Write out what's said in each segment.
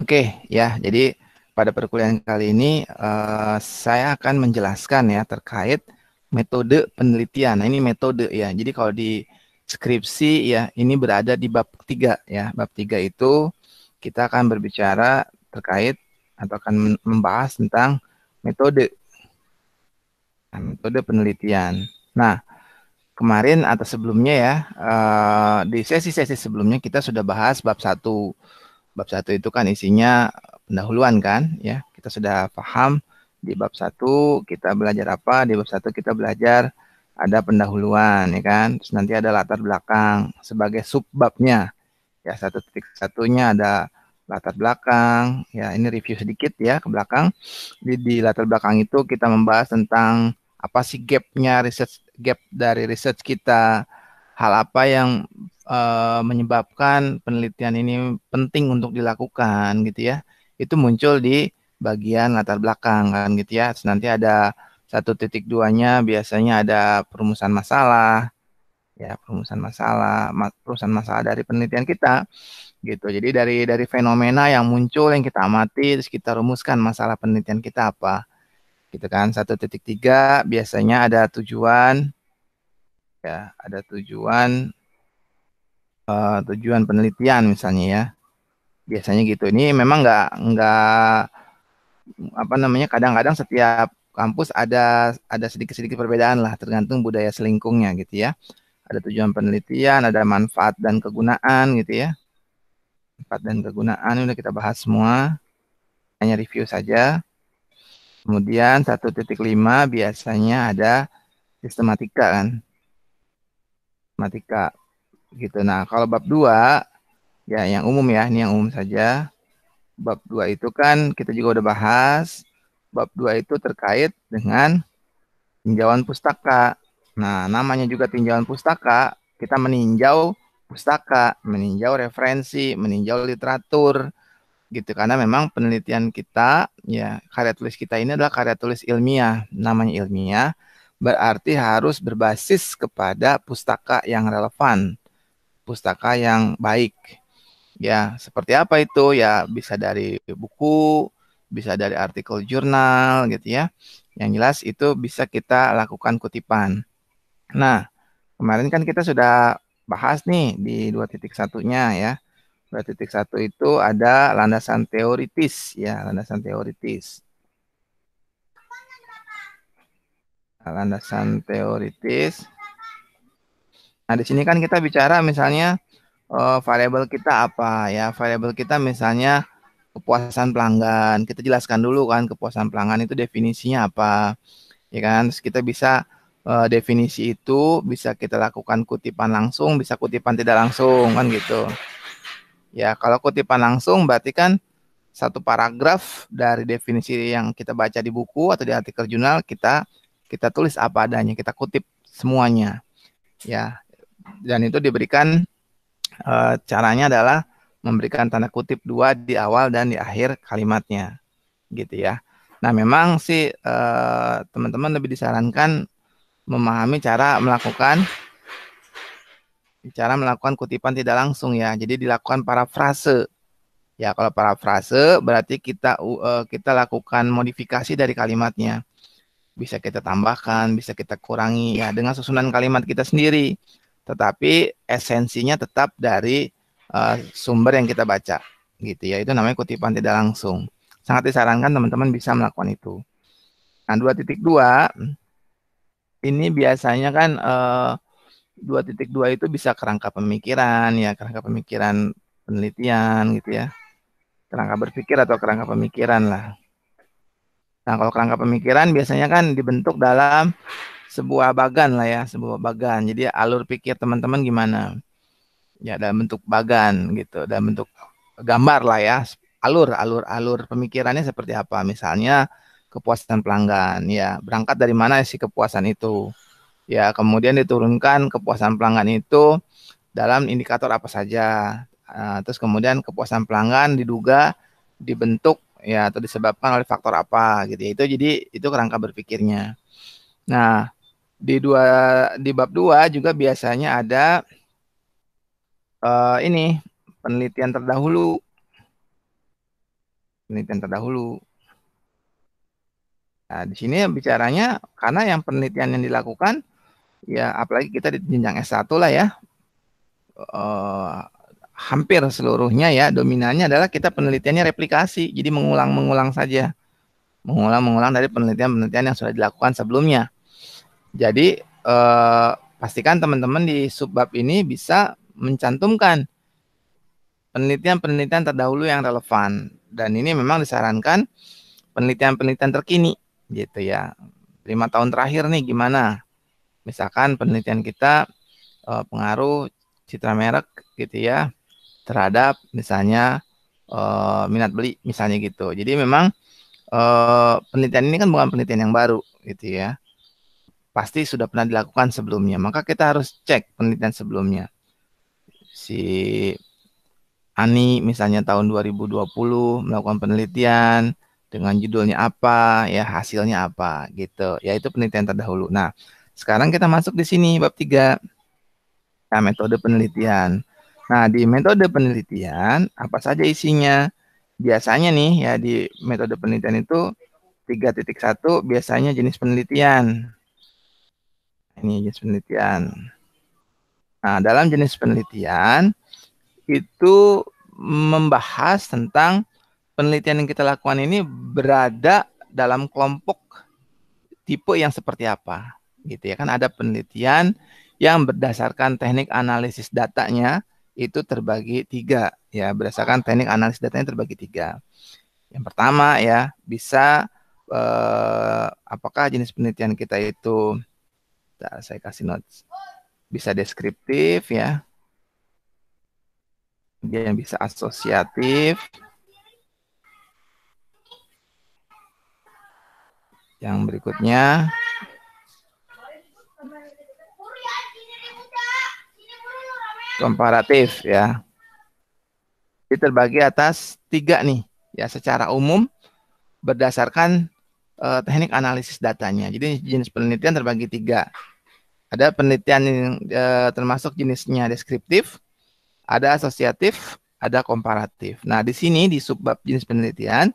Oke, ya. Jadi pada perkuliahan kali ini saya akan menjelaskan ya terkait metode penelitian. Nah, ini metode ya. Jadi kalau di skripsi ya, ini berada di bab 3 ya. Bab 3 itu kita akan berbicara terkait atau akan membahas tentang metode, metode penelitian. Nah, kemarin atau sebelumnya ya, di sesi-sesi sebelumnya kita sudah bahas bab satu. Bab satu itu kan isinya pendahuluan kan, ya. Kita sudah paham di bab satu kita belajar apa, di bab satu kita belajar ada pendahuluan, ya kan. Terus nanti ada latar belakang sebagai subbabnya. Ya, satu titik satunya ada latar belakang. Ya, ini review sedikit ya ke belakang. Di latar belakang itu kita membahas tentang apa sih gapnya research, gap dari research kita, hal apa yang menyebabkan penelitian ini penting untuk dilakukan gitu ya. Itu muncul di bagian latar belakang kan gitu ya. Terus nanti ada 1.2-nya biasanya ada perumusan masalah, ya perumusan masalah, perumusan masalah dari penelitian kita gitu. Jadi dari fenomena yang muncul yang kita amati terus kita rumuskan masalah penelitian kita apa gitu kan. 1.3 biasanya ada tujuan, ya ada tujuan penelitian misalnya ya. Biasanya gitu. Ini memang nggak apa namanya, kadang-kadang setiap kampus ada sedikit-sedikit perbedaan lah tergantung budaya selingkungnya gitu ya. Ada tujuan penelitian, ada manfaat dan kegunaan gitu ya. Manfaat dan kegunaan udah kita bahas semua, hanya review saja. Kemudian 1.5 biasanya ada sistematika kan, sistematika gitu. Nah, kalau bab 2 ya yang umum ya, ini yang umum saja. Bab 2 itu kan kita juga udah bahas. Bab 2 itu terkait dengan tinjauan pustaka. Nah, namanya juga tinjauan pustaka, kita meninjau pustaka, meninjau referensi, meninjau literatur gitu. Karena memang penelitian kita, ya karya tulis kita ini adalah karya tulis ilmiah. Namanya ilmiah, berarti harus berbasis kepada pustaka yang relevan, pustaka yang baik. Ya, seperti apa itu? Ya, bisa dari buku, bisa dari artikel jurnal gitu ya. Yang jelas itu bisa kita lakukan kutipan. Nah, kemarin kan kita sudah bahas nih di 2.1-nya ya. 2.1 itu ada landasan teoritis ya, landasan teoritis. Nah, landasan teoritis. Nah, di sini kan kita bicara misalnya variabel kita apa ya? Variabel kita misalnya kepuasan pelanggan. Kita jelaskan dulu kan kepuasan pelanggan itu definisinya apa, ya kan? Terus kita bisa definisi itu bisa kita lakukan kutipan langsung, bisa kutipan tidak langsung kan gitu. Ya, kalau kutipan langsung berarti kan satu paragraf dari definisi yang kita baca di buku atau di artikel jurnal kita kita tulis apa adanya, kita kutip semuanya, ya. Dan itu diberikan caranya adalah memberikan tanda kutip dua di awal dan di akhir kalimatnya, gitu ya. Nah, memang sih teman-teman lebih disarankan memahami cara melakukan kutipan tidak langsung ya. Jadi dilakukan parafrase. Ya, kalau parafrase berarti kita lakukan modifikasi dari kalimatnya. Bisa kita tambahkan, bisa kita kurangi ya dengan susunan kalimat kita sendiri. Tetapi esensinya tetap dari sumber yang kita baca. Gitu ya. Itu namanya kutipan tidak langsung. Sangat disarankan teman-teman bisa melakukan itu. Nah, 2.2 ini biasanya kan 2.2 itu bisa kerangka pemikiran ya, kerangka pemikiran penelitian gitu ya. Kerangka berpikir atau kerangka pemikiran lah. Nah, kalau kerangka pemikiran biasanya kan dibentuk dalam sebuah bagan lah ya, sebuah bagan. Jadi alur pikir teman-teman gimana? Ya, dalam bentuk bagan gitu, dalam bentuk gambar lah ya. Alur pemikirannya seperti apa? Misalnya kepuasan pelanggan, ya. Berangkat dari mana sih kepuasan itu? Ya, kemudian diturunkan kepuasan pelanggan itu dalam indikator apa saja. Terus kemudian kepuasan pelanggan diduga dibentuk ya atau disebabkan oleh faktor apa gitu ya. Itu jadi itu kerangka berpikirnya. Nah, di bab 2 juga biasanya ada ini penelitian terdahulu. penelitian terdahulu. Nah, di sini bicaranya karena yang penelitian yang dilakukan ya apalagi kita di jenjang S1 lah ya, eh, hampir seluruhnya ya dominannya adalah kita penelitiannya replikasi. Jadi mengulang-mengulang saja. Mengulang-mengulang dari penelitian-penelitian yang sudah dilakukan sebelumnya. Jadi pastikan teman-teman di subbab ini bisa mencantumkan penelitian-penelitian terdahulu yang relevan. Dan ini memang disarankan penelitian-penelitian terkini gitu ya. 5 tahun terakhir nih gimana? Misalkan penelitian kita pengaruh citra merek gitu ya terhadap misalnya minat beli misalnya gitu. Jadi memang penelitian ini kan bukan penelitian yang baru gitu ya. Pasti sudah pernah dilakukan sebelumnya. Maka kita harus cek penelitian sebelumnya. Si Ani misalnya tahun 2020 melakukan penelitian dengan judulnya apa, ya hasilnya apa gitu. Yaitu penelitian terdahulu. Nah, sekarang kita masuk di sini bab 3. Nah, metode penelitian. Nah, di metode penelitian apa saja isinya? Biasanya nih ya di metode penelitian itu 3.1 biasanya jenis penelitian. Ini jenis penelitian. Nah, dalam jenis penelitian itu membahas tentang penelitian yang kita lakukan ini berada dalam kelompok tipe yang seperti apa. Gitu ya kan ada penelitian yang berdasarkan teknik analisis datanya itu terbagi 3 ya, berdasarkan teknik analisis datanya terbagi 3. Yang pertama ya, bisa apakah jenis penelitian kita itu saya kasih notes. Bisa deskriptif ya. Dia yang bisa asosiatif. Yang berikutnya komparatif ya. Ini terbagi atas 3 nih ya secara umum berdasarkan teknik analisis datanya. Jadi jenis penelitian terbagi 3. Ada penelitian yang termasuk jenisnya deskriptif, ada asosiatif, ada komparatif. Nah, di sini di subbab jenis penelitian,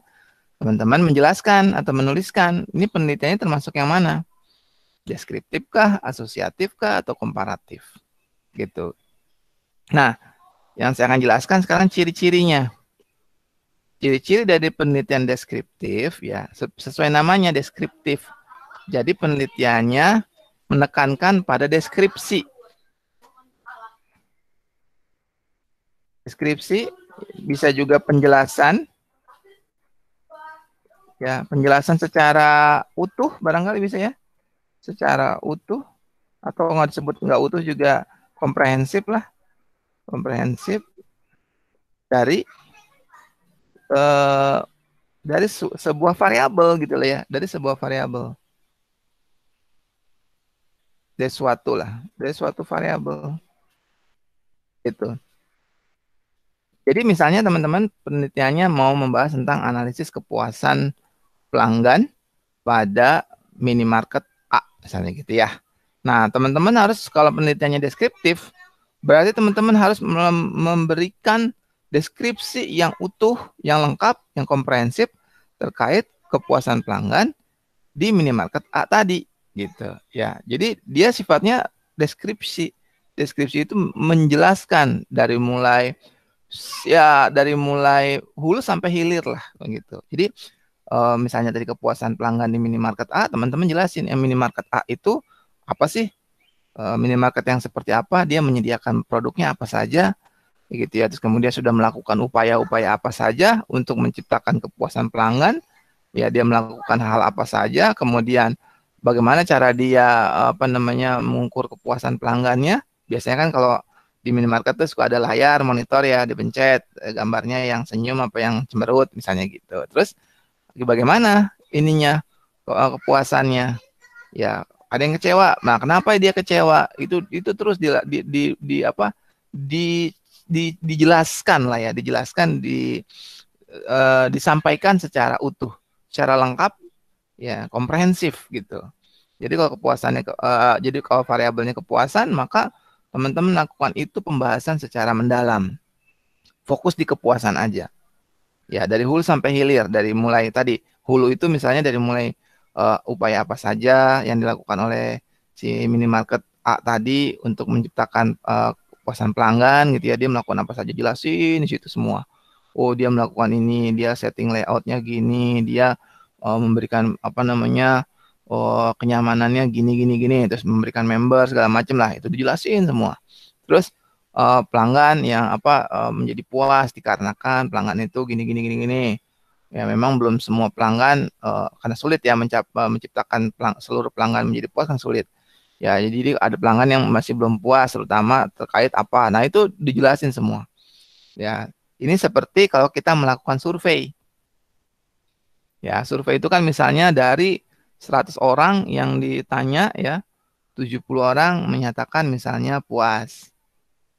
teman-teman menjelaskan atau menuliskan ini penelitiannya termasuk yang mana? Deskriptif kah, asosiatif kah, atau komparatif? Gitu. Nah, yang saya akan jelaskan sekarang ciri-cirinya. Ciri-ciri dari penelitian deskriptif ya, sesuai namanya deskriptif. Jadi penelitiannya menekankan pada deskripsi. Deskripsi bisa juga penjelasan ya, penjelasan secara utuh barangkali bisa ya. Secara utuh atau nggak disebut nggak utuh juga komprehensif lah. Komprehensif dari eh, dari sebuah variabel gitu lah ya, dari sebuah variabel. Dari suatu lah, dari suatu variabel. Itu. Jadi misalnya teman-teman penelitiannya mau membahas tentang analisis kepuasan pelanggan pada minimarket A, misalnya gitu ya. Nah, teman-teman harus kalau penelitiannya deskriptif, berarti teman-teman harus memberikan deskripsi yang utuh, yang lengkap, yang komprehensif terkait kepuasan pelanggan di minimarket A tadi, gitu ya. Jadi dia sifatnya deskripsi. Deskripsi itu menjelaskan dari mulai hulu sampai hilir lah begitu. Jadi misalnya dari kepuasan pelanggan di minimarket A, teman-teman jelasin yang minimarket A itu apa sih? Minimarket yang seperti apa? Dia menyediakan produknya apa saja, gitu ya. Terus kemudian sudah melakukan upaya-upaya apa saja untuk menciptakan kepuasan pelanggan. Ya, dia melakukan hal apa saja. Kemudian bagaimana cara dia apa namanya mengukur kepuasan pelanggannya? Biasanya kan kalau di minimarket tuh suka ada layar monitor ya, dipencet gambarnya yang senyum apa yang cemberut misalnya gitu. Terus bagaimana ininya kepuasannya? Ya, ada yang kecewa. Nah, kenapa dia kecewa? Itu terus di apa? Di, dijelaskan lah ya, disampaikan secara utuh, secara lengkap, ya komprehensif gitu. Jadi kalau jadi kalau variabelnya kepuasan, maka teman-teman lakukan itu pembahasan secara mendalam, fokus di kepuasan aja. Ya, dari hulu sampai hilir, dari mulai tadi hulu itu misalnya dari mulai upaya apa saja yang dilakukan oleh si minimarket A tadi untuk menciptakan kepuasan pelanggan gitu ya, dia melakukan apa saja jelasin di situ semua. Oh, dia melakukan ini, dia setting layoutnya gini, dia memberikan apa namanya, oh, kenyamanannya gini gini gini, terus memberikan member segala macam lah, itu dijelasin semua. Terus pelanggan yang apa menjadi puas dikarenakan pelanggan itu gini gini gini gini. Ya memang belum semua pelanggan karena sulit ya menciptakan seluruh pelanggan menjadi puas kan sulit. Ya jadi ada pelanggan yang masih belum puas terutama terkait apa. Nah itu dijelasin semua. Ya ini seperti kalau kita melakukan survei. Ya survei itu kan misalnya dari 100 orang yang ditanya ya 70 orang menyatakan misalnya puas.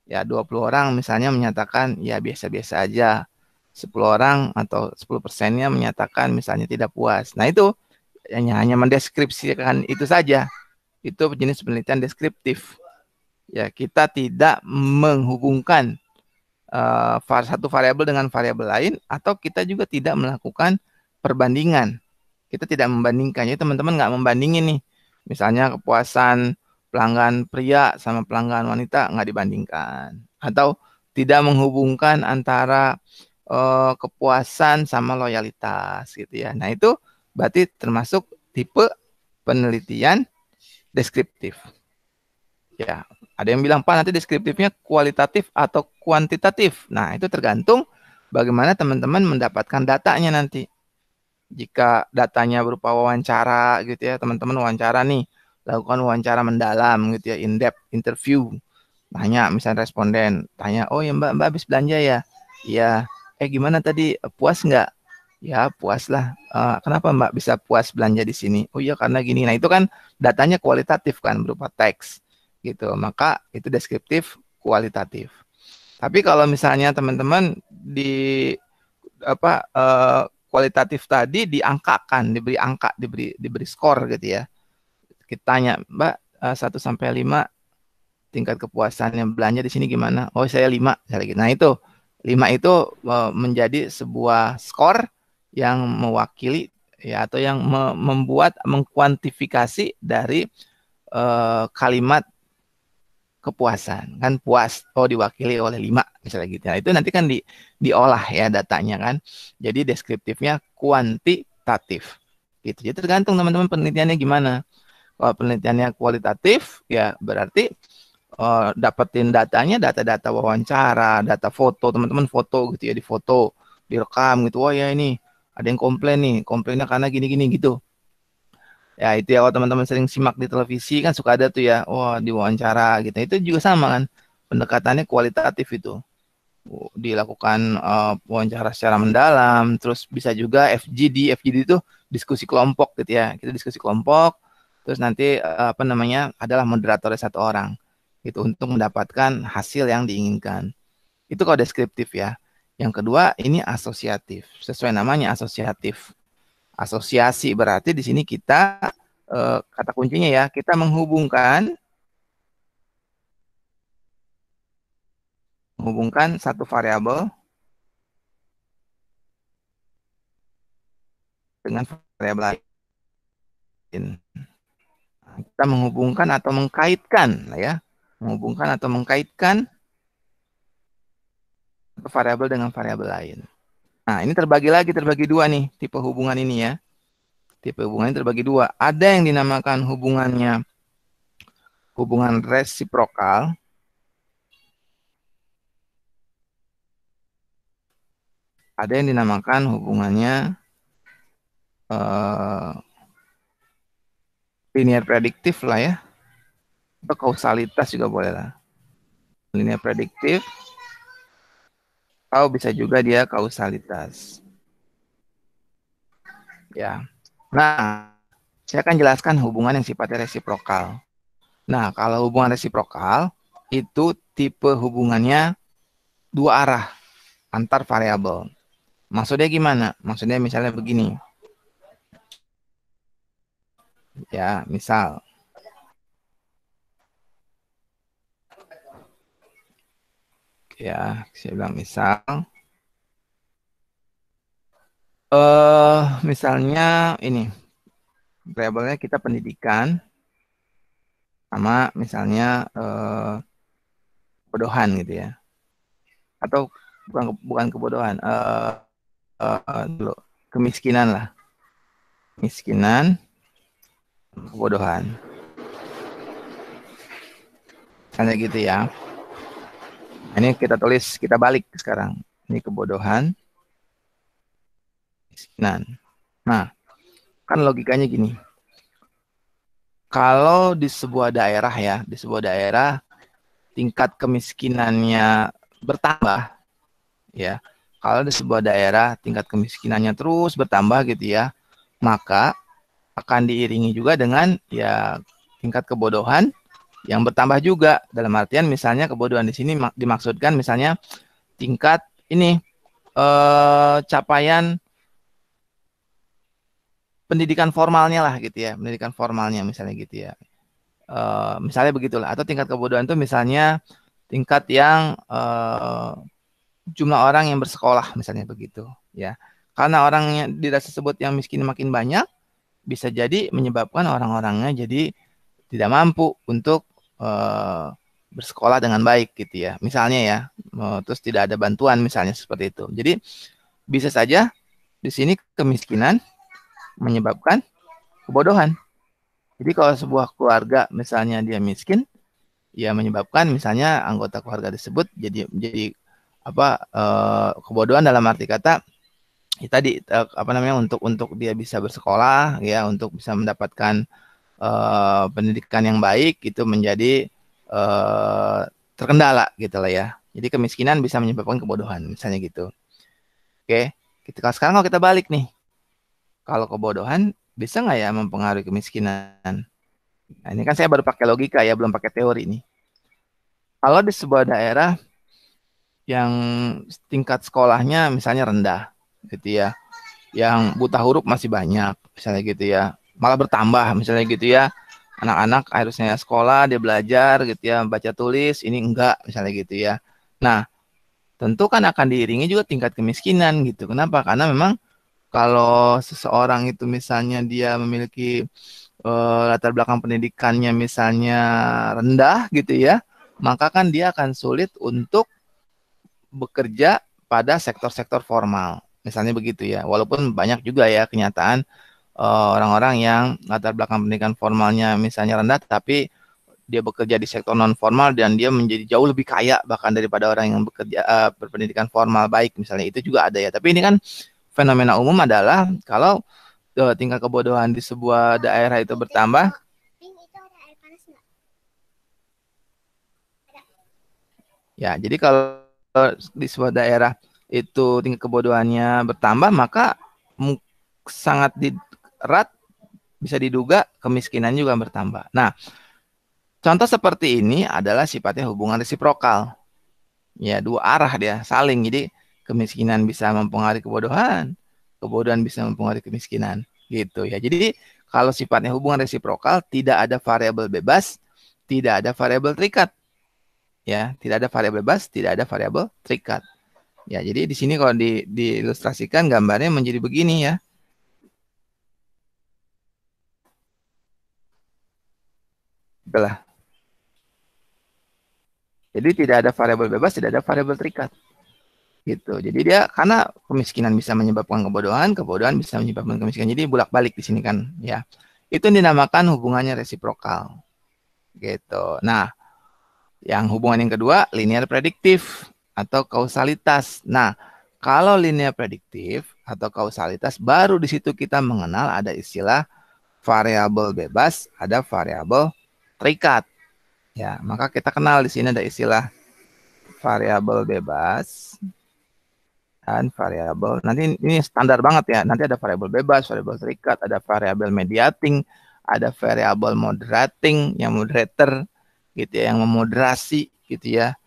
Ya 20 orang misalnya menyatakan ya biasa-biasa aja. 10 orang atau 10%-nya menyatakan misalnya tidak puas. Nah itu hanya mendeskripsikan itu saja. Itu jenis penelitian deskriptif. Ya kita tidak menghubungkan satu variabel dengan variabel lain atau kita juga tidak melakukan perbandingan. Kita tidak membandingkan. Jadi teman-teman nggak membandingin nih. Misalnya kepuasan pelanggan pria sama pelanggan wanita nggak dibandingkan. Atau tidak menghubungkan antara kepuasan sama loyalitas gitu ya. Nah itu berarti termasuk tipe penelitian deskriptif. Ya, ada yang bilang Pak nanti deskriptifnya kualitatif atau kuantitatif. Nah itu tergantung bagaimana teman-teman mendapatkan datanya nanti. Jika datanya berupa wawancara gitu ya, teman-teman wawancara nih, lakukan wawancara mendalam gitu ya, in-depth interview. Tanya misalnya responden, tanya, oh ya Mbak habis belanja ya? Iya. Gimana tadi, puas nggak? Ya puas lah. Kenapa Mbak bisa puas belanja di sini? Oh iya karena gini. Nah itu kan datanya kualitatif kan berupa teks gitu. Maka itu deskriptif kualitatif. Tapi kalau misalnya teman-teman di apa kualitatif tadi diangkakan, diberi angka, diberi skor gitu ya. Kita tanya, Mbak 1 sampai 5 tingkat kepuasannya belanja di sini gimana? Oh, saya 5. Nah, itu 5 itu menjadi sebuah skor yang mewakili ya atau yang membuat mengkuantifikasi dari kalimat kepuasan kan puas oh diwakili oleh 5 misalnya gitu. Nah, itu nanti kan diolah ya datanya kan. Jadi deskriptifnya kuantitatif. Gitu. Jadi tergantung teman-teman penelitiannya gimana. Kalau penelitiannya kualitatif ya berarti dapetin datanya data-data wawancara, data foto, teman-teman foto gitu ya, di foto, direkam gitu. Oh ya ini ada yang komplain nih, komplainnya karena gini-gini gitu. Ya itu ya kalau teman-teman sering simak di televisi kan suka ada tuh ya, wah diwawancara gitu. Itu juga sama kan, pendekatannya kualitatif itu. Dilakukan wawancara secara mendalam, terus bisa juga FGD, FGD itu diskusi kelompok gitu ya. Kita diskusi kelompok, terus nanti apa namanya adalah moderatornya satu orang itu untuk mendapatkan hasil yang diinginkan. Itu kalau deskriptif ya. Yang kedua ini asosiatif. Sesuai namanya asosiatif. Asosiasi berarti di sini kita kata kuncinya ya, kita menghubungkan satu variabel dengan variabel lain. Kita menghubungkan atau mengkaitkan lah ya. Menghubungkan atau mengkaitkan satu variabel dengan variabel lain. Nah, ini terbagi dua nih tipe hubungan ini ya. Tipe hubungan ini terbagi dua. Ada yang dinamakan hubungan resiprokal. Ada yang dinamakan hubungannya eh, linear prediktif lah ya. Atau kausalitas juga boleh lah. Linear prediktif atau bisa juga dia kausalitas. Ya. Nah, saya akan jelaskan hubungan yang sifatnya resiprokal. Nah, kalau hubungan resiprokal itu tipe hubungannya dua arah antar variabel. Maksudnya gimana? Maksudnya misalnya begini. Ya, misal ya, saya bilang misal Misalnya ini variabelnya kita pendidikan sama misalnya kebodohan gitu ya. Atau bukan kebodohan, dulu kemiskinan lah. Kemiskinan, kebodohan. Misalnya gitu ya. Ini kita tulis, kita balik sekarang. Ini kebodohan, kemiskinan. Nah, kan logikanya gini. Kalau di sebuah daerah ya, di sebuah daerah tingkat kemiskinannya bertambah ya. Kalau di sebuah daerah tingkat kemiskinannya terus bertambah gitu ya, maka akan diiringi juga dengan ya tingkat kebodohan yang bertambah juga. Dalam artian misalnya kebodohan di sini dimaksudkan misalnya tingkat ini capaian pendidikan formalnya lah gitu ya, pendidikan formalnya misalnya gitu ya. Misalnya begitulah. Atau tingkat kebodohan itu misalnya tingkat yang jumlah orang yang bersekolah misalnya begitu ya. Karena orangnya tidak tersebut yang miskin makin banyak, bisa jadi menyebabkan orang-orangnya jadi tidak mampu untuk bersekolah dengan baik gitu ya. Misalnya ya, terus tidak ada bantuan misalnya seperti itu. Jadi bisa saja di sini kemiskinan menyebabkan kebodohan. Jadi kalau sebuah keluarga misalnya dia miskin, ya menyebabkan misalnya anggota keluarga tersebut jadi apa kebodohan dalam arti kata ya tadi apa namanya untuk dia bisa bersekolah ya untuk bisa mendapatkan pendidikan yang baik itu menjadi terkendala gitu lah ya. Jadi kemiskinan bisa menyebabkan kebodohan misalnya gitu. Oke, kita sekarang kalau kita balik nih, kalau kebodohan bisa nggak ya mempengaruhi kemiskinan? Nah, ini kan saya baru pakai logika ya, belum pakai teori nih. Kalau di sebuah daerah yang tingkat sekolahnya misalnya rendah, gitu ya, yang buta huruf masih banyak, misalnya gitu ya, malah bertambah, misalnya gitu ya, anak-anak harusnya sekolah, dia belajar, gitu ya, baca tulis, ini enggak, misalnya gitu ya. Nah, tentu kan akan diiringi juga tingkat kemiskinan, gitu. Kenapa? Karena memang kalau seseorang itu misalnya dia memiliki latar belakang pendidikannya misalnya rendah, gitu ya, maka kan dia akan sulit untuk bekerja pada sektor-sektor formal. Misalnya begitu ya. Walaupun banyak juga ya kenyataan orang-orang yang latar belakang pendidikan formalnya misalnya rendah, tapi dia bekerja di sektor non formal dan dia menjadi jauh lebih kaya bahkan daripada orang yang bekerja berpendidikan formal baik misalnya itu juga ada ya. Tapi ini kan fenomena umum adalah kalau tingkat kebodohan di sebuah daerah itu bertambah. Ya, jadi kalau di sebuah daerah itu tingkat kebodohannya bertambah, maka sangat erat bisa diduga kemiskinan juga bertambah. Nah, contoh seperti ini adalah sifatnya hubungan resiprokal. Ya, dua arah dia, saling. Jadi, kemiskinan bisa mempengaruhi kebodohan, kebodohan bisa mempengaruhi kemiskinan. Gitu ya. Jadi, kalau sifatnya hubungan resiprokal, tidak ada variabel bebas, tidak ada variabel terikat. Ya, tidak ada variabel bebas, tidak ada variabel terikat. Ya, jadi di sini kalau diilustrasikan gambarnya menjadi begini ya. Itulah. Jadi tidak ada variabel bebas, tidak ada variabel terikat. Gitu. Jadi dia karena kemiskinan bisa menyebabkan kebodohan, kebodohan bisa menyebabkan kemiskinan. Jadi bolak-balik di sini kan, ya. Itu yang dinamakan hubungannya resiprokal. Gitu. Nah, yang hubungan yang kedua linear prediktif atau kausalitas. Nah, kalau linear prediktif atau kausalitas baru di situ kita mengenal ada istilah variabel bebas, ada variabel terikat. Ya, maka kita kenal di sini ada istilah variabel bebas dan variabel. Nanti ini standar banget ya. Nanti ada variabel bebas, variabel terikat, ada variabel mediating, ada variabel moderating, yang moderator gitu ya, yang memoderasi gitu ya.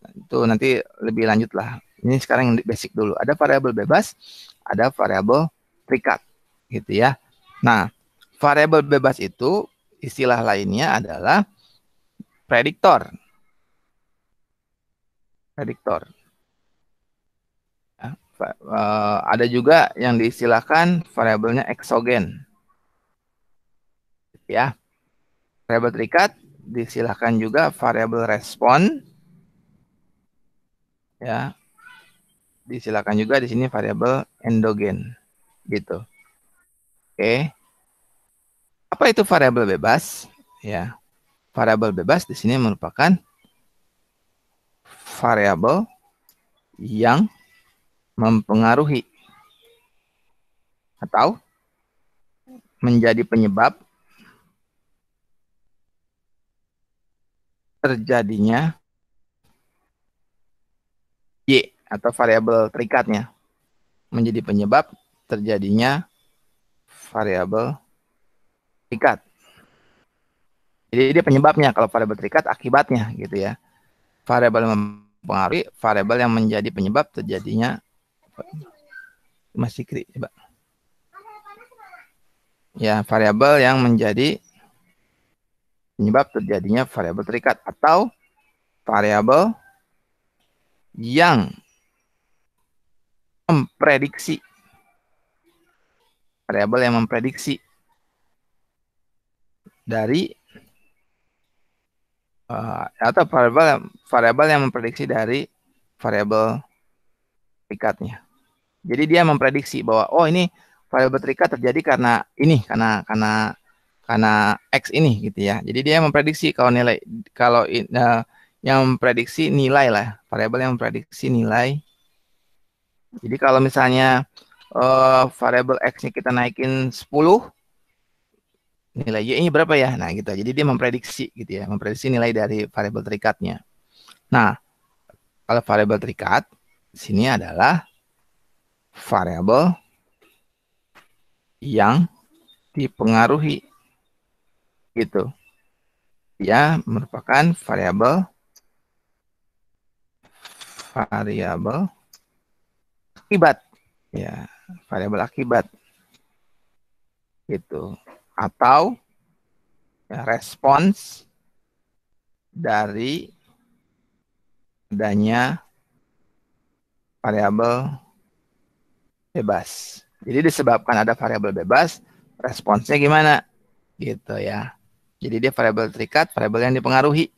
Itu nanti lebih lanjut lah. Ini sekarang yang basic dulu. Ada variabel bebas, ada variabel terikat gitu ya. Nah, variabel bebas itu istilah lainnya adalah prediktor. Prediktor. Ada juga yang diistilahkan variabelnya eksogen. Ya, variabel terikat diistilahkan juga variabel respon. Ya, diistilahkan juga di sini variabel endogen. Gitu. Oke. Apa itu variabel bebas? Ya, variabel bebas di sini merupakan variabel yang mempengaruhi atau menjadi penyebab terjadinya Y atau variabel terikatnya, menjadi penyebab terjadinya variabel terikat. Jadi dia penyebabnya, kalau variabel terikat akibatnya gitu ya. Variabel yang mempengaruhi, variabel yang menjadi penyebab terjadinya. Masih kiri coba. Ya, variabel yang menjadi penyebab terjadinya variabel terikat atau variabel yang memprediksi, variabel yang memprediksi dari atau variabel yang memprediksi dari variabel terikatnya. Jadi dia memprediksi bahwa oh ini variabel terikat terjadi karena ini, karena X ini gitu ya. Jadi dia memprediksi kalau nilai, kalau yang memprediksi nilai lah, variabel yang memprediksi nilai. Jadi kalau misalnya variabel X-nya kita naikin 10, nilai Y-nya berapa ya? Nah gitu. Jadi dia memprediksi gitu ya, memprediksi nilai dari variabel terikatnya. Nah, kalau variabel terikat sini adalah variabel yang dipengaruhi gitu. Dia merupakan variabel akibat ya, variabel akibat gitu, atau ya, respons dari adanya variabel bebas. Jadi disebabkan ada variabel bebas, responsnya gimana gitu ya. Jadi dia variabel terikat, variabel yang dipengaruhi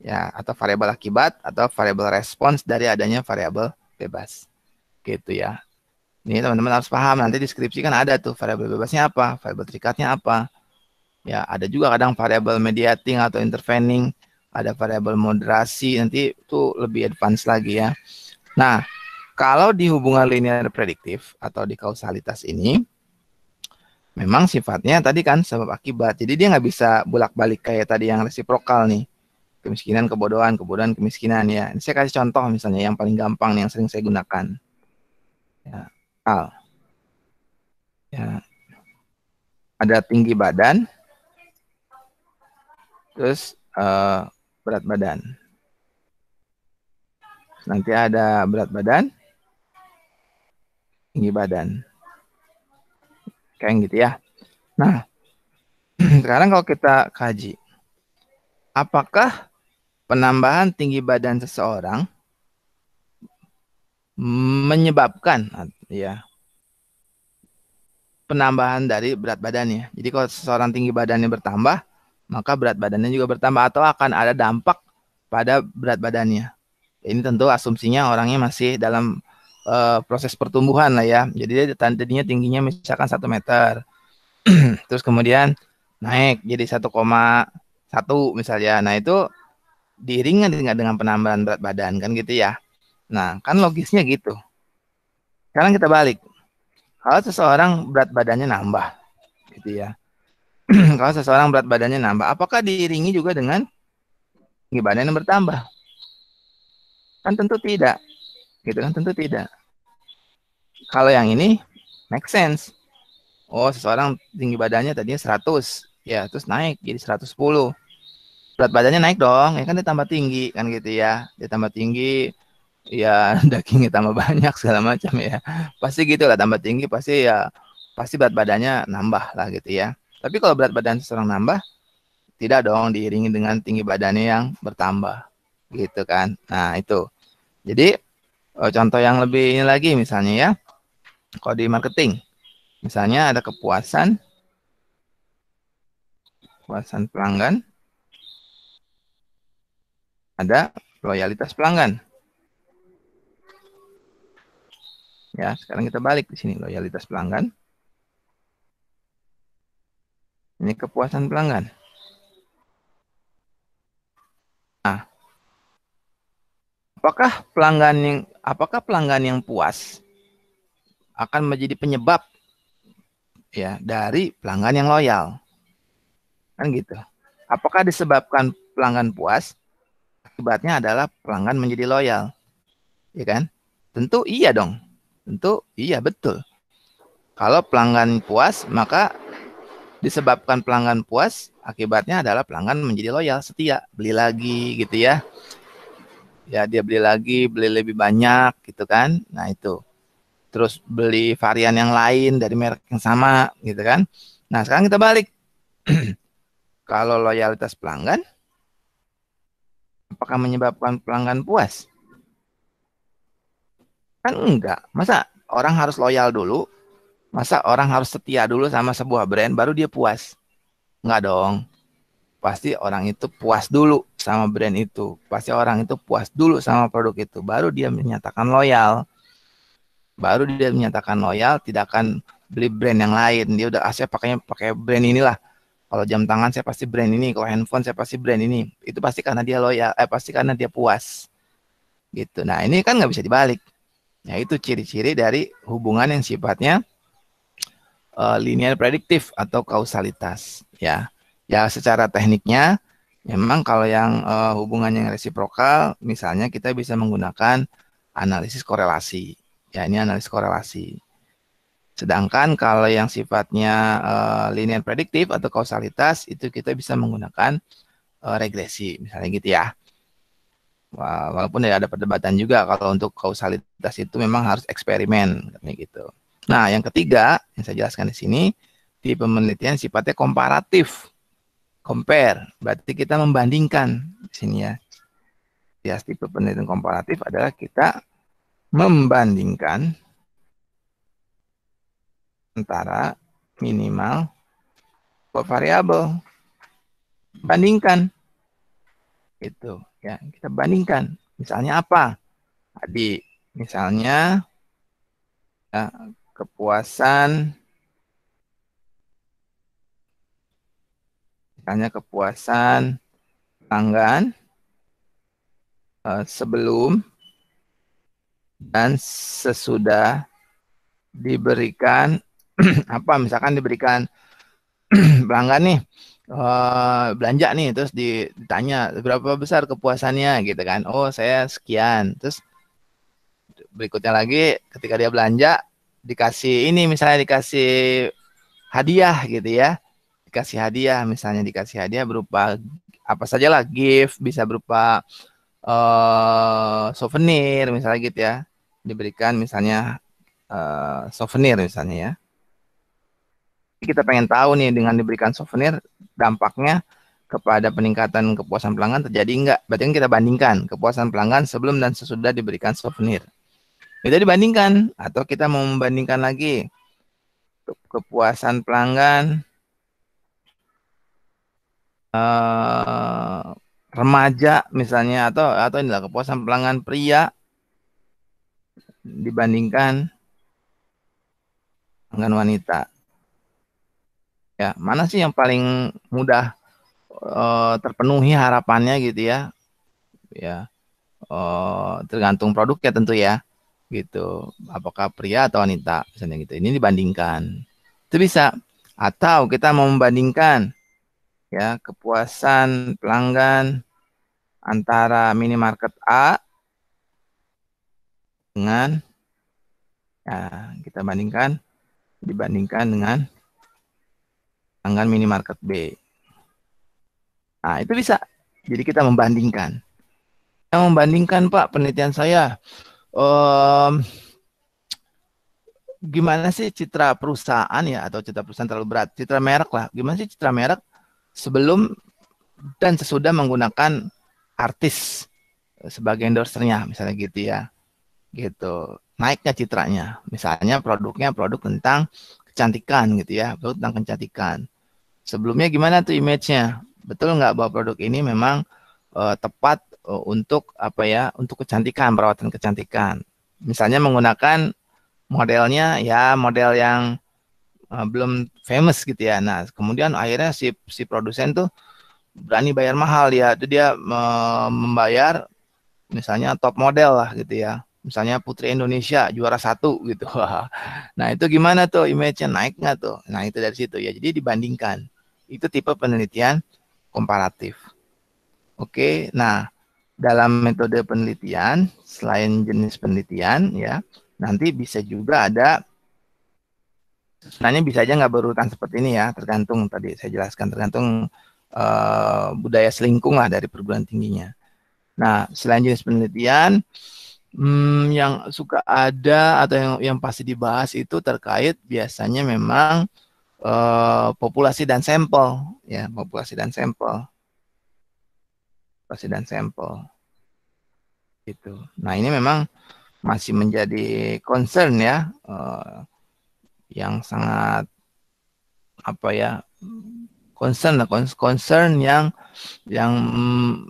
ya, atau variabel akibat atau variabel respons dari adanya variabel bebas gitu ya. Ini teman-teman harus paham, nanti deskripsi kan ada tuh variabel bebasnya apa, variabel terikatnya apa. Ya, ada juga kadang variabel mediating atau intervening, ada variabel moderasi, nanti itu lebih advance lagi ya. Nah, kalau di hubungan linear prediktif atau di kausalitas ini, memang sifatnya tadi kan sebab akibat. Jadi dia nggak bisa bolak-balik kayak tadi yang resiprokal nih. Kemiskinan, kebodohan, kebodohan, kemiskinan ya. Ini saya kasih contoh misalnya yang paling gampang nih, yang sering saya gunakan. Ya, ya, ada tinggi badan, terus berat badan. Nanti ada berat badan, tinggi badan. Kayak gitu ya. Nah, sekarang kalau kita kaji, apakah penambahan tinggi badan seseorang menyebabkan ya penambahan dari berat badannya. Jadi kalau seseorang tinggi badannya bertambah, maka berat badannya juga bertambah atau akan ada dampak pada berat badannya. Ini tentu asumsinya orangnya masih dalam proses pertumbuhan lah ya. Jadi dia tadinya tingginya misalkan 1 meter. Terus kemudian naik jadi 1,1 misalnya. Nah itu diiringi dengan penambahan berat badan kan gitu ya. Nah kan logisnya gitu. Sekarang kita balik. Kalau seseorang berat badannya nambah gitu ya. Kalau seseorang berat badannya nambah, apakah diiringi juga dengan tinggi badan yang bertambah? Kan tentu tidak. Gitu kan tentu tidak. Kalau yang ini make sense. Oh, seseorang tinggi badannya tadinya 100, ya, terus naik jadi 110. Berat badannya naik dong, ya kan dia tambah tinggi kan gitu ya. Dia tambah tinggi, ya dagingnya tambah banyak segala macam ya. Pasti gitu lah, tambah tinggi pasti ya pasti berat badannya nambah lah gitu ya. Tapi kalau berat badan seseorang nambah, tidak dong diiringi dengan tinggi badannya yang bertambah gitu kan. Nah, itu. Jadi Contoh yang lebih ini lagi misalnya ya, kalau di marketing, misalnya ada kepuasan pelanggan, ada loyalitas pelanggan. Ya, sekarang kita balik di sini loyalitas pelanggan. Ini kepuasan pelanggan. Nah, apakah pelanggan yang puas akan menjadi penyebab ya dari pelanggan yang loyal? Kan gitu. Apakah disebabkan pelanggan puas, akibatnya adalah pelanggan menjadi loyal, ya kan? Tentu iya dong. Tentu iya betul. Kalau pelanggan puas, maka disebabkan pelanggan puas, akibatnya adalah pelanggan menjadi loyal, setia, beli lagi gitu ya. Ya dia beli lagi, beli lebih banyak gitu kan. Nah itu. Terus beli varian yang lain dari merek yang sama gitu kan. Nah sekarang kita balik. Kalau loyalitas pelanggan, apakah menyebabkan pelanggan puas? Kan enggak. Masa orang harus loyal dulu? Masa orang harus setia dulu sama sebuah brand baru dia puas? Enggak dong. Pasti orang itu puas dulu sama brand itu. Pasti orang itu puas dulu sama produk itu. Baru dia menyatakan loyal. Baru dia menyatakan loyal, tidak akan beli brand yang lain. Dia udah saya pakai brand inilah. Kalau jam tangan saya pasti brand ini, kalau handphone saya pasti brand ini. Itu pasti karena dia loyal, pasti karena dia puas. Gitu. Nah, ini kan nggak bisa dibalik. Ya, itu ciri-ciri dari hubungan yang sifatnya linear prediktif atau kausalitas. Ya, ya secara tekniknya, memang kalau yang hubungan yang resiprokal, misalnya kita bisa menggunakan analisis korelasi. Ya, ini analisis korelasi. Sedangkan kalau yang sifatnya linear prediktif atau kausalitas, itu kita bisa menggunakan regresi, misalnya gitu ya. Walaupun ya ada perdebatan juga kalau untuk kausalitas itu memang harus eksperimen, katanya gitu. Nah, yang ketiga yang saya jelaskan di sini, di penelitian sifatnya komparatif. Compare, berarti kita membandingkan di sini ya. Ya, tipe penelitian komparatif adalah kita membandingkan antara minimal variabel. Bandingkan itu ya, kita bandingkan. Misalnya apa? Tadi misalnya ya, kepuasan misalnya kepuasan pelanggan sebelum dan sesudah diberikan apa, misalkan diberikan pelanggan nih belanja nih, terus ditanya berapa besar kepuasannya gitu kan. Oh, saya sekian. Terus berikutnya lagi ketika dia belanja dikasih ini, misalnya dikasih hadiah gitu ya. Dikasih hadiah, misalnya dikasih hadiah berupa apa saja lah, gift, bisa berupa souvenir misalnya gitu ya. Diberikan misalnya souvenir misalnya ya. Kita pengen tahu nih, dengan diberikan souvenir dampaknya kepada peningkatan kepuasan pelanggan terjadi enggak? Berarti kan kita bandingkan kepuasan pelanggan sebelum dan sesudah diberikan souvenir. Kita dibandingkan, atau kita mau membandingkan lagi kepuasan pelanggan remaja misalnya, atau inilah kepuasan pelanggan pria dibandingkan pelanggan wanita. Ya, mana sih yang paling mudah terpenuhi harapannya gitu ya? Ya, tergantung produknya tentu ya. Gitu. Apakah pria atau wanita misalnya gitu. Ini dibandingkan. Itu bisa. Atau kita mau membandingkan ya kepuasan pelanggan antara minimarket A dengan ya, kita dibandingkan dengan pelanggan minimarket B. Nah, itu bisa. Jadi kita membandingkan. Yang membandingkan, Pak, penelitian saya gimana sih citra perusahaan ya, atau citra perusahaan terlalu berat, citra merek lah. Gimana sih citra merek sebelum dan sesudah menggunakan artis sebagai endorsernya misalnya gitu ya. gitu. Naiknya citranya. Misalnya produknya produk tentang kecantikan gitu ya, produk tentang kecantikan. Sebelumnya gimana tuh image-nya? Betul nggak bahwa produk ini memang tepat untuk apa ya? Untuk kecantikan, perawatan kecantikan. Misalnya menggunakan modelnya ya model yang belum famous gitu ya. Nah, kemudian akhirnya si produsen tuh berani bayar mahal ya. Itu dia membayar misalnya top model lah gitu ya. Misalnya Putri Indonesia juara satu gitu. Nah, itu gimana tuh image-nya naik nggak tuh? Nah, itu dari situ ya. Jadi dibandingkan. Itu tipe penelitian komparatif. Oke, nah dalam metode penelitian, selain jenis penelitian ya, nanti bisa juga ada, sebenarnya bisa aja nggak berurutan seperti ini ya, tergantung tadi saya jelaskan, tergantung budaya selingkung lah dari perguruan tingginya. Nah, selain jenis penelitian, yang suka ada atau yang pasti dibahas itu terkait biasanya memang populasi dan sampel, ya populasi dan sampel gitu. Nah, ini memang masih menjadi concern ya, yang sangat apa ya, concern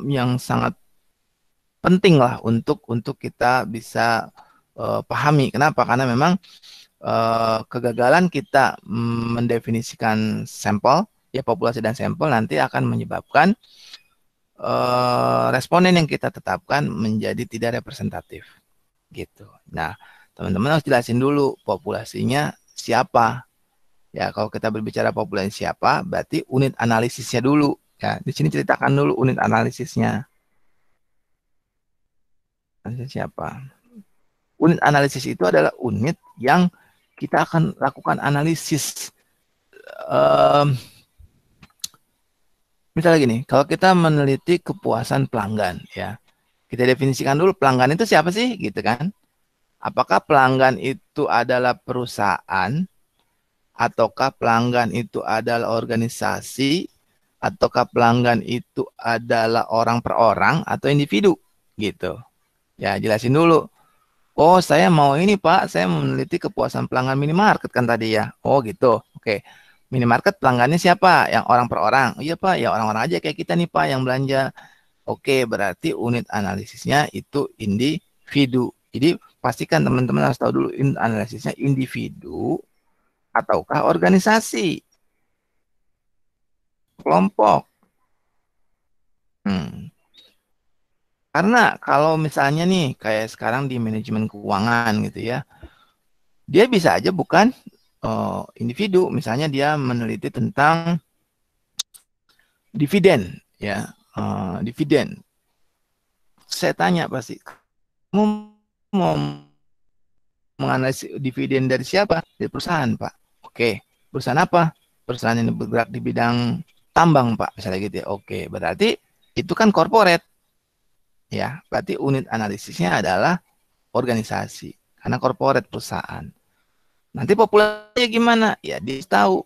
yang sangat penting lah untuk kita bisa pahami. Kenapa? Karena memang kegagalan kita mendefinisikan sampel, ya populasi dan sampel nanti akan menyebabkan responden yang kita tetapkan menjadi tidak representatif, gitu. Nah, teman-teman harus jelasin dulu populasinya siapa. Ya, kalau kita berbicara populasi siapa, berarti unit analisisnya dulu. Ya, di sini ceritakan dulu unit analisisnya. Analisis siapa? Unit analisis itu adalah unit yang kita akan lakukan analisis. Um, Misalnya gini, kalau kita meneliti kepuasan pelanggan, ya, kita definisikan dulu pelanggan itu siapa sih, gitu kan? Apakah pelanggan itu adalah perusahaan, ataukah pelanggan itu adalah organisasi, ataukah pelanggan itu adalah orang per orang atau individu, gitu. Ya, jelasin dulu. Oh, saya mau ini Pak, saya meneliti kepuasan pelanggan minimarket kan tadi ya. Oh gitu. Oke. Minimarket pelanggannya siapa? Yang orang per orang. Oh, iya Pak, ya orang-orang aja kayak kita nih Pak yang belanja. Oke, berarti unit analisisnya itu individu. Jadi pastikan teman-teman harus tahu dulu unit analisisnya individu ataukah organisasi, kelompok. Hmm. Karena kalau misalnya nih kayak sekarang di manajemen keuangan gitu ya, dia bisa aja bukan individu, misalnya dia meneliti tentang dividen, ya, dividen. Saya tanya pasti, kamu mau menganalisis dividen dari siapa? Dari perusahaan, Pak. Oke, perusahaan apa? Perusahaan yang bergerak di bidang tambang, Pak, misalnya gitu ya. Oke, berarti itu kan corporate, ya. Berarti unit analisisnya adalah organisasi, karena corporate perusahaan. Nanti populasinya gimana? Ya, dia tahu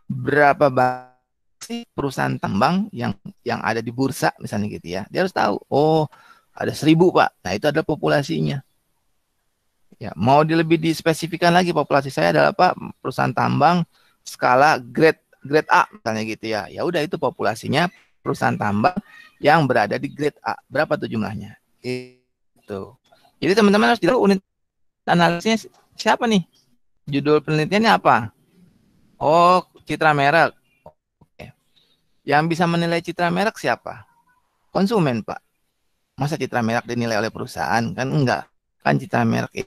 berapa banyak perusahaan tambang yang ada di bursa misalnya gitu ya. Dia harus tahu. Oh, ada 1.000 Pak. Nah, itu adalah populasinya. Ya, mau lebih dispesifikan lagi populasi saya adalah Pak perusahaan tambang skala grade grade A misalnya gitu ya. Ya udah itu populasinya perusahaan tambang yang berada di grade A. Berapa tuh jumlahnya? Itu. Jadi teman-teman harus tahu unit analisisnya siapa nih? Judul penelitiannya apa? Oh, citra merek. Oke. Yang bisa menilai citra merek siapa? Konsumen, Pak. Masa citra merek dinilai oleh perusahaan? Kan enggak. Kan citra merek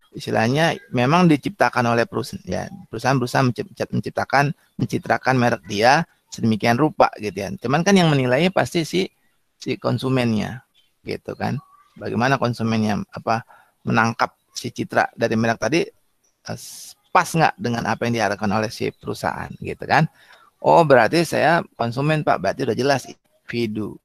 istilahnya memang diciptakan oleh perusahaan. Ya, perusahaan berusaha mencitrakan merek dia sedemikian rupa gitu ya. Cuman kan yang menilainya pasti si konsumennya gitu kan. Bagaimana konsumennya apa menangkap si citra dari merek tadi pas nggak dengan apa yang diharapkan oleh si perusahaan gitu kan. Oh, berarti saya konsumen, Pak. Berarti udah jelas individu.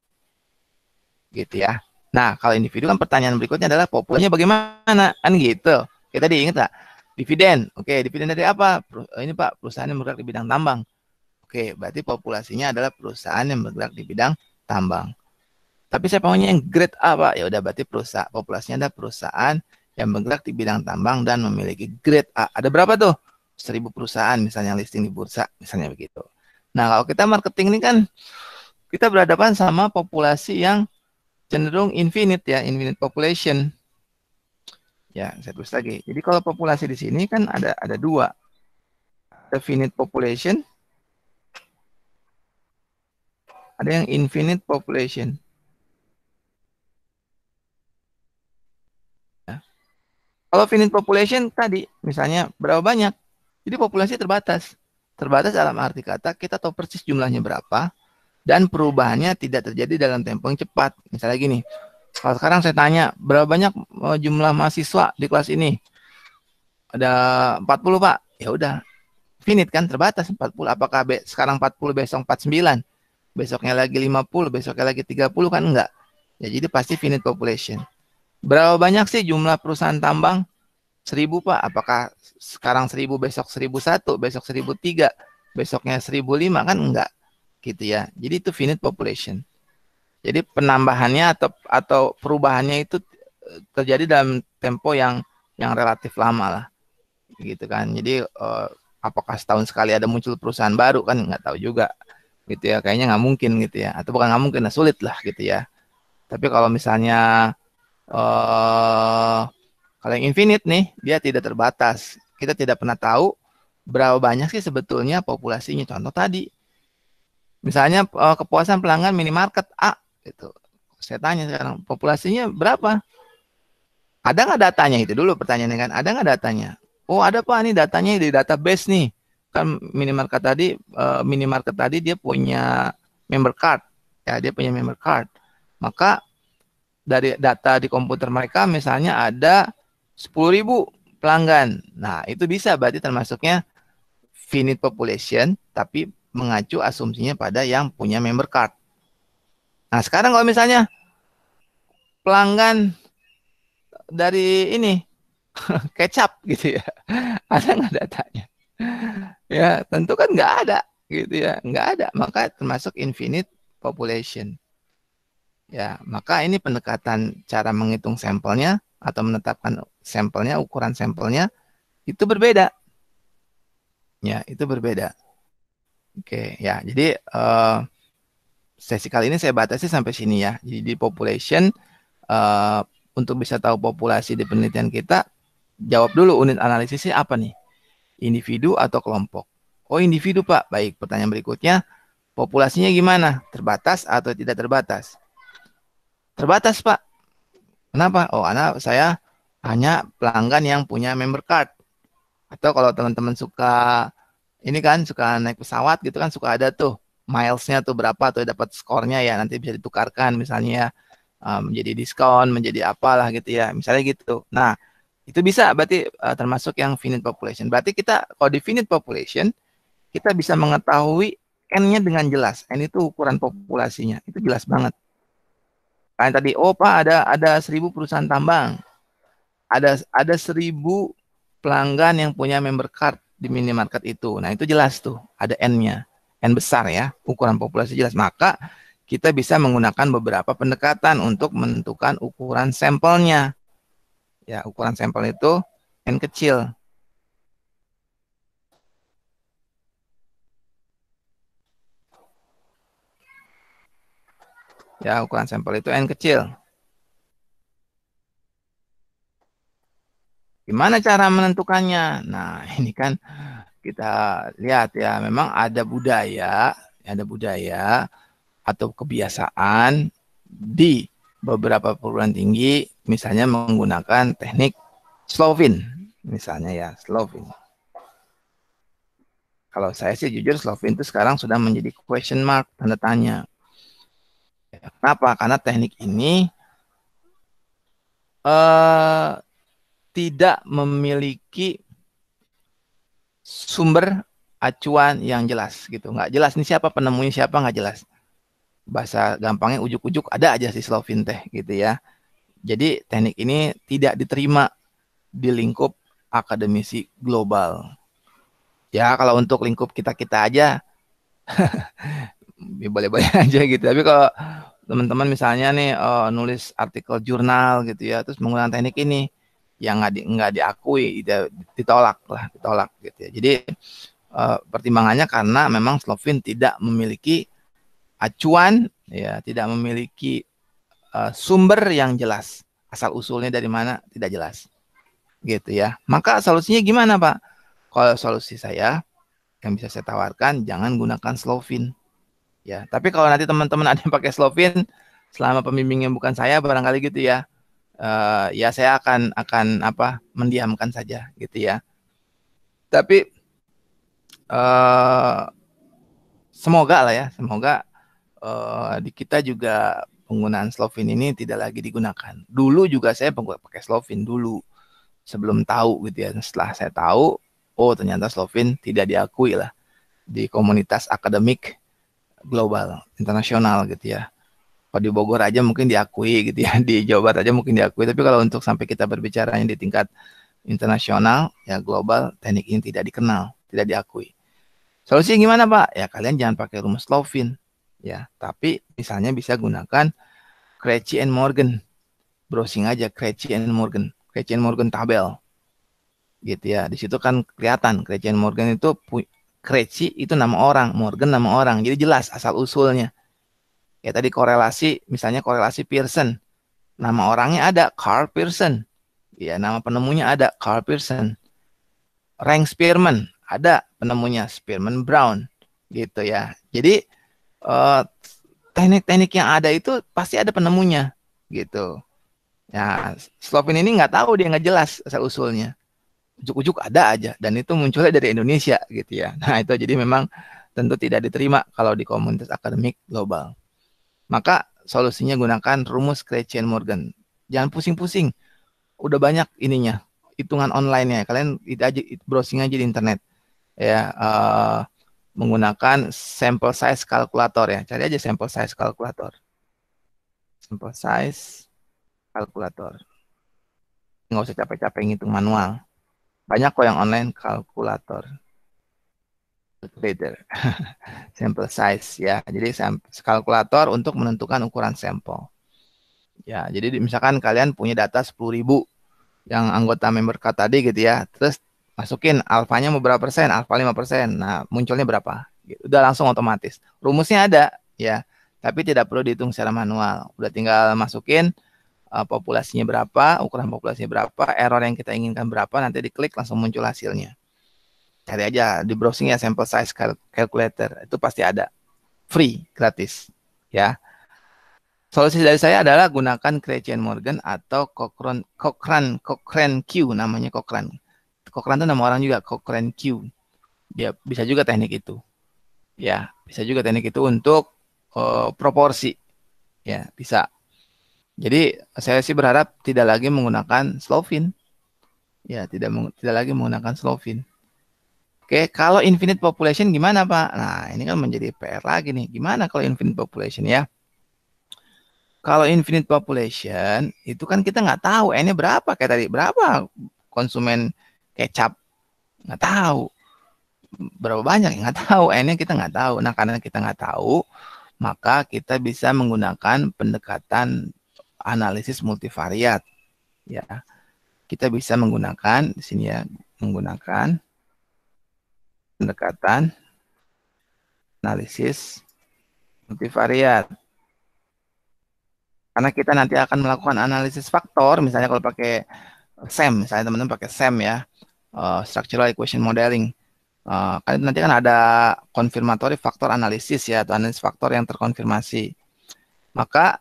Gitu ya. Nah, kalau individu kan pertanyaan berikutnya adalah populasinya bagaimana? Kan gitu. Kita diingat nggak? Dividen. Oke, dividen dari apa? Ini Pak, perusahaan yang bergerak di bidang tambang. Oke, berarti populasinya adalah perusahaan yang bergerak di bidang tambang. Tapi saya maunya yang grade A, Pak. Ya udah berarti perusahaan populasinya ada perusahaan yang bergerak di bidang tambang dan memiliki grade A. Ada berapa tuh? 1.000 perusahaan misalnya listing di bursa, misalnya begitu. Nah, kalau kita marketing ini kan kita berhadapan sama populasi yang cenderung infinite ya, infinite population. Ya, saya tulis lagi. Jadi kalau populasi di sini kan ada dua. Ada finite population, ada yang infinite population. Ya. Kalau finite population tadi, misalnya berapa banyak? Jadi populasi terbatas. Terbatas dalam arti kata kita tahu persis jumlahnya berapa dan perubahannya tidak terjadi dalam tempo yang cepat. Misalnya gini, kalau sekarang saya tanya berapa banyak jumlah mahasiswa di kelas ini? Ada 40, Pak. Ya udah, finite kan, terbatas 40. Apakah sekarang 40 besok 49? Besoknya lagi 50, besoknya lagi 30 kan enggak. Ya jadi pasti finite population. Berapa banyak sih jumlah perusahaan tambang? 1.000, Pak. Apakah sekarang 1.000, besok 1.001, besok 1.003, besoknya 1.005 kan enggak. Gitu ya. Jadi itu finite population. Jadi penambahannya atau perubahannya itu terjadi dalam tempo yang relatif lama lah. Gitu kan. Jadi apakah setahun sekali ada muncul perusahaan baru kan nggak tahu juga gitu ya, kayaknya nggak mungkin gitu ya, atau bukan nggak mungkin, nah sulit lah gitu ya. Tapi kalau misalnya kalau yang infinite nih, dia tidak terbatas, kita tidak pernah tahu berapa banyak sih sebetulnya populasinya. Contoh tadi misalnya kepuasan pelanggan minimarket A gitu, saya tanya sekarang populasinya berapa, ada nggak datanya? Itu dulu pertanyaannya kan, ada nggak datanya? Oh ada, Pak, nih datanya di database nih. Kan minimarket tadi dia punya member card. Ya, dia punya member card. Maka dari data di komputer mereka misalnya ada 10.000 pelanggan. Nah, itu bisa berarti termasuknya finite population, tapi mengacu asumsinya pada yang punya member card. Nah, sekarang kalau misalnya pelanggan dari ini kecap gitu ya, ada nggak datanya? Ya, tentu kan nggak ada gitu ya, nggak ada. Maka termasuk infinite population. Ya, maka ini pendekatan cara menghitung sampelnya atau menetapkan sampelnya, ukuran sampelnya itu berbeda. Ya, itu berbeda. Oke, ya. Jadi sesi kali ini saya batasi sampai sini ya. Jadi di population eh, untuk bisa tahu populasi di penelitian kita, jawab dulu unit analisisnya apa nih? Individu atau kelompok? Oh, individu, Pak. Baik, pertanyaan berikutnya, populasinya gimana? Terbatas atau tidak terbatas? Terbatas, Pak. Kenapa? Oh, karena saya hanya pelanggan yang punya member card. Atau kalau teman-teman suka ini kan suka naik pesawat gitu kan, suka ada tuh milesnya tuh berapa tuh, dapat skornya ya, nanti bisa ditukarkan misalnya ya, menjadi diskon, menjadi apalah gitu ya, misalnya gitu. Nah, itu bisa berarti termasuk yang finite population. Berarti kita kalau di finite population kita bisa mengetahui N-nya dengan jelas. N itu ukuran populasinya. Itu jelas banget. Kayak tadi, oh Pak, ada 1.000 perusahaan tambang. Ada 1.000 pelanggan yang punya member card di minimarket itu. Nah, itu jelas tuh, ada N-nya. N besar ya, ukuran populasi jelas. Maka kita bisa menggunakan beberapa pendekatan untuk menentukan ukuran sampelnya. Ya, ukuran sampel itu N kecil. Ya, ukuran sampel itu N kecil. Gimana cara menentukannya? Nah, ini kan kita lihat ya, memang ada budaya atau kebiasaan di beberapa perguruan tinggi, misalnya menggunakan teknik Slovin, misalnya ya, Slovin. Kalau saya sih jujur Slovin itu sekarang sudah menjadi question mark, tanda tanya. Kenapa? Karena teknik ini eh, tidak memiliki sumber acuan yang jelas gitu, nggak jelas nih siapa penemunya, siapa nggak jelas. Bahasa gampangnya ujuk-ujuk ada aja si Slovin teh gitu ya. Jadi teknik ini tidak diterima di lingkup akademisi global. Ya kalau untuk lingkup kita-kita aja ya boleh-boleh aja gitu. Tapi kalau teman-teman misalnya nih nulis artikel jurnal gitu ya, terus menggunakan teknik ini yang nggak diakui, ditolak lah, ditolak gitu ya. Jadi pertimbangannya karena memang Slovin tidak memiliki acuan, ya, tidak memiliki sumber yang jelas, asal usulnya dari mana tidak jelas, gitu ya. Maka solusinya gimana, Pak? Kalau solusi saya yang bisa saya tawarkan, jangan gunakan Slovin, ya. Tapi kalau nanti teman-teman ada yang pakai Slovin, selama pembimbingnya bukan saya, barangkali gitu ya, ya saya akan apa, mendiamkan saja, gitu ya. Tapi uh, semoga lah ya, semoga di kita juga penggunaan Slovin ini tidak lagi digunakan. Dulu juga saya pakai Slovin dulu sebelum tahu gitu ya. Setelah saya tahu, oh ternyata Slovin tidak diakui lah di komunitas akademik global, internasional gitu ya. Kalau di Bogor aja mungkin diakui gitu ya, di Jawa Barat aja mungkin diakui. Tapi kalau untuk sampai kita berbicara yang di tingkat internasional, ya global, teknik ini tidak dikenal, tidak diakui. Solusinya gimana, Pak? Ya kalian jangan pakai rumus Slovin, ya. Tapi misalnya bisa gunakan Krejci and Morgan. Browsing aja Krejci and Morgan. Krejci and Morgan tabel. Gitu ya. Di situ kan kelihatan Krejci and Morgan itu Krejci itu nama orang, Morgan nama orang. Jadi jelas asal usulnya. Ya tadi korelasi, misalnya korelasi Pearson. Nama orangnya ada Carl Pearson. Ya, nama penemunya ada Carl Pearson. Rank Spearman ada penemunya Spearman Brown. Gitu ya. Jadi eh, teknik-teknik yang ada itu pasti ada penemunya. Gitu. Ya, Slovin ini nggak tahu, dia nggak jelas asal usulnya. Ujuk-ujuk ada aja, dan itu munculnya dari Indonesia gitu ya. Nah itu jadi memang tentu tidak diterima kalau di komunitas akademik global. Maka solusinya gunakan rumus Krejcien-Morgan. Jangan pusing-pusing, udah banyak ininya, hitungan online-nya. Kalian itu aja browsing aja di internet ya, menggunakan sample size kalkulator ya. Cari aja sample size kalkulator. Sample size kalkulator. Nggak usah capek-capek ngitung manual. Banyak kok yang online kalkulator. Calculator. Sample size ya. Jadi kalkulator untuk menentukan ukuran sampel. Ya, jadi misalkan kalian punya data 10.000 yang anggota member card tadi gitu ya. Terus masukin alfanya mau berapa persen? Alfa 5%. Nah, munculnya berapa? Gitu. Udah langsung otomatis. Rumusnya ada ya. Tapi tidak perlu dihitung secara manual. Udah tinggal masukin populasinya berapa, ukuran populasinya berapa, error yang kita inginkan berapa, nanti diklik langsung muncul hasilnya. Cari aja di browsing ya sample size calculator, itu pasti ada. Free, gratis. Ya. Solusi dari saya adalah gunakan Krejcien Morgan atau Cochrane Q, namanya Cochrane. Cochrane itu nama orang juga, Cochrane Q. Ya, bisa juga teknik itu. Ya, bisa juga teknik itu untuk proporsi. Ya, bisa. Jadi saya sih berharap tidak lagi menggunakan Slovin. Ya, tidak lagi menggunakan Slovin. Oke, kalau infinite population gimana, Pak? Nah, ini kan menjadi PR lagi nih. Gimana kalau infinite population ya? Kalau infinite population, itu kan kita nggak tahu N-nya berapa. Kayak tadi, berapa konsumen kecap? Nggak tahu. Berapa banyak? Nggak tahu. N-nya kita nggak tahu. Nah, karena kita nggak tahu, maka kita bisa menggunakan pendekatan analisis multivariat. Ya, kita bisa menggunakan di sini ya, menggunakan pendekatan analisis multivariat. Karena kita nanti akan melakukan analisis faktor, misalnya kalau pakai SEM, misalnya teman-teman pakai SEM ya, Structural Equation Modeling. Kan nanti kan ada confirmatory faktor analisis ya, atau analisis faktor yang terkonfirmasi. Maka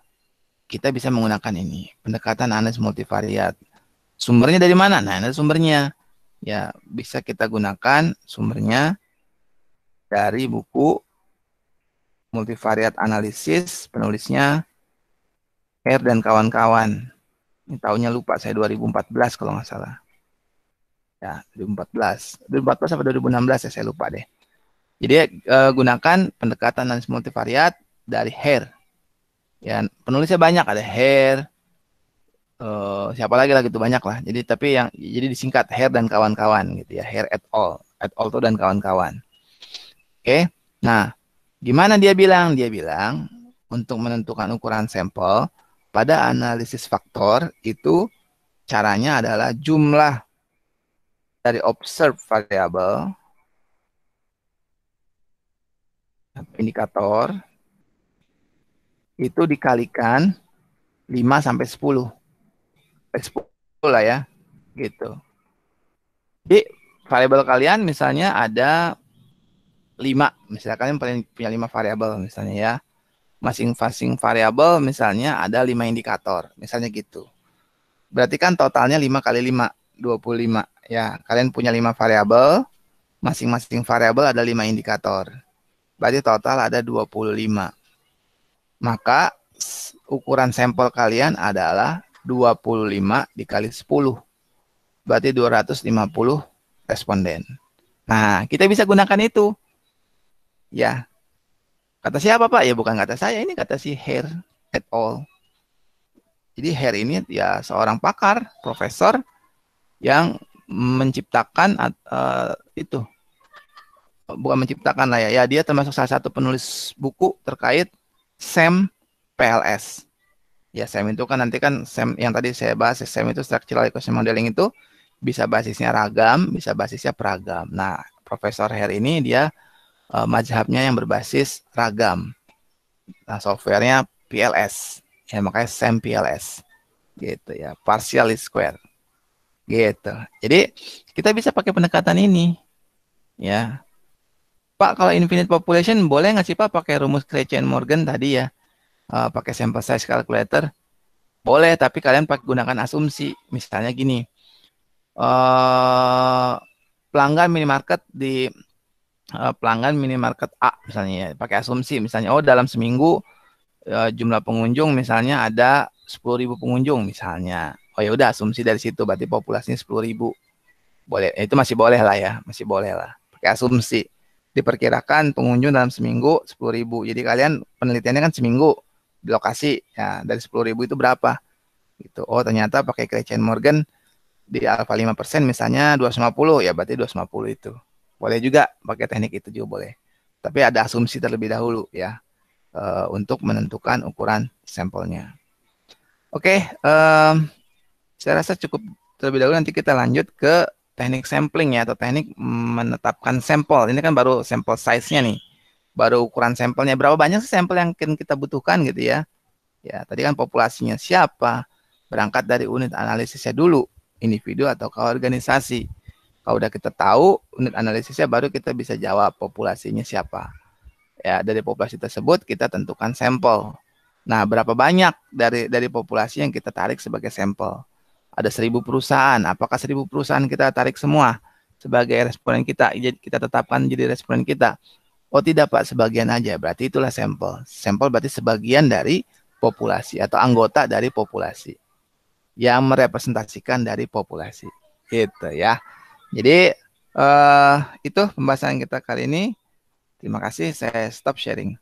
kita bisa menggunakan ini, pendekatan analisis multivariat. Sumbernya dari mana? Nah, ini sumbernya. Ya, bisa kita gunakan sumbernya dari buku Multivariate Analysis, penulisnya Hare dan kawan-kawan. Ini tahunnya lupa, saya 2014 kalau nggak salah. Ya, 2014. 2014 atau 2016 ya, saya lupa deh. Jadi gunakan pendekatan analisis multivariat dari Hare. Ya, penulisnya banyak, ada Hare, siapa lagi gitu banyak lah. Jadi disingkat Hare dan kawan-kawan gitu ya. Hare et al itu dan kawan-kawan. Oke. Nah, gimana dia bilang? Dia bilang untuk menentukan ukuran sampel pada analisis faktor itu caranya adalah jumlah dari observed variable indikator itu dikalikan 5 sampai 10. 10 lah ya, gitu. Jadi variabel kalian misalnya ada 5, misalnya kalian punya 5 variabel misalnya ya. Masing-masing variabel misalnya ada 5 indikator, misalnya gitu. Berarti kan totalnya 5 kali 5, 25. Ya, kalian punya 5 variabel, masing-masing variabel ada 5 indikator. Berarti total ada 25. Maka ukuran sampel kalian adalah 25 dikali 10. Berarti 250 responden. Nah, kita bisa gunakan itu. Ya, kata siapa Pak? Ya bukan kata saya, ini kata si Hare et al. Jadi Hare ini ya seorang pakar, profesor yang menciptakan itu. Bukan menciptakan lah ya. Ya dia termasuk salah satu penulis buku terkait SEM PLS. Ya SEM itu kan nanti kan SEM yang tadi saya bahas, SEM itu Structural Equation Modeling itu bisa basisnya ragam, bisa basisnya peragam. Nah, Profesor Hare ini dia mazhabnya yang berbasis ragam. Nah, softwarenya PLS. Ya, makanya SEM PLS. Gitu ya, partial least square. Gitu. Jadi, kita bisa pakai pendekatan ini. Ya. Pak, kalau infinite population boleh nggak sih Pak pakai rumus Cauchy-Morgan tadi ya? Pakai sample size calculator? Boleh, tapi kalian pakai gunakan asumsi. Misalnya gini. Pelanggan minimarket di pelanggan minimarket A misalnya ya, pakai asumsi misalnya dalam seminggu jumlah pengunjung misalnya ada 10.000 pengunjung misalnya. Oh ya udah asumsi dari situ berarti populasinya 10.000. Boleh, itu masih boleh lah ya, masih boleh lah. Pakai asumsi. Diperkirakan pengunjung dalam seminggu 10.000. Jadi kalian penelitiannya kan seminggu di lokasi ya, dari 10.000 itu berapa? Gitu. Oh, ternyata pakai Cauchy-Morgan di alfa 5% misalnya 250 ya berarti 250 itu. Boleh juga pakai teknik itu juga boleh. Tapi ada asumsi terlebih dahulu ya untuk menentukan ukuran sampelnya. Oke, saya rasa cukup terlebih dahulu, nanti kita lanjut ke teknik sampling ya atau teknik menetapkan sampel. Ini kan baru sampel size-nya nih. Baru ukuran sampelnya berapa banyak sih sampel yang kita butuhkan gitu ya. Ya, tadi kan populasinya siapa? Berangkat dari unit analisisnya dulu, individu atau ke organisasi. Kalau udah kita tahu unit analisisnya baru kita bisa jawab populasinya siapa. Ya, dari populasi tersebut kita tentukan sampel. Nah, berapa banyak dari populasi yang kita tarik sebagai sampel? Ada 1.000 perusahaan. Apakah 1.000 perusahaan kita tarik semua sebagai responden kita? Kita tetapkan jadi responden kita. Oh tidak Pak, sebagian aja. Berarti itulah sampel. Sampel berarti sebagian dari populasi atau anggota dari populasi yang merepresentasikan dari populasi. Gitu ya. Jadi itu pembahasan kita kali ini. Terima kasih, saya stop sharing.